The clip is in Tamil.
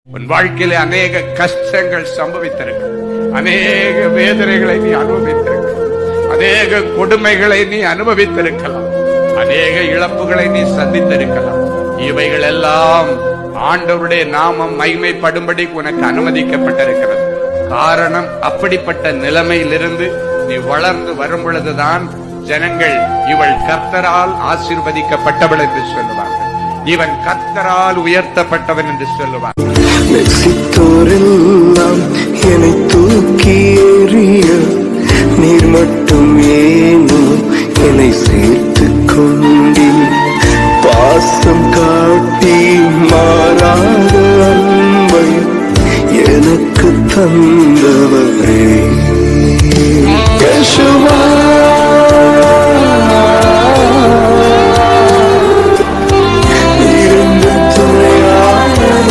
உன் வாழ்க்கையில அநேக கஷ்டங்கள் சம்பவித்திருக்கு, அநேக வேதனைகளை நீ அனுபவித்திருக்க, அநேக கொடுமைகளை நீ அனுபவித்திருக்கலாம், அநேக இழப்புகளை நீ சந்தித்திருக்கலாம். இவைகள் எல்லாம் ஆண்டவருடைய நாமம் மகிமைப்படும்படி உனக்கு அனுமதிக்கப்பட்டிருக்கிறது. காரணம், அப்படிப்பட்ட நிலைமையிலிருந்து நீ வளர்ந்து வரும் பொழுதுதான் ஜனங்கள் இவள் கர்த்தரால் ஆசீர்வதிக்கப்பட்டவள் என்று சொல்லுவார்கள், இவன் கர்த்தரால் உயர்த்தப்பட்டவன் என்று சொல்லுவார். என்னை தூக்கி எறிய நீர் மட்டும் ஏனோ என்னை சேர்த்து கொண்டி பாசம் காட்டி மாறாத அன்பை எனக்கு தந்த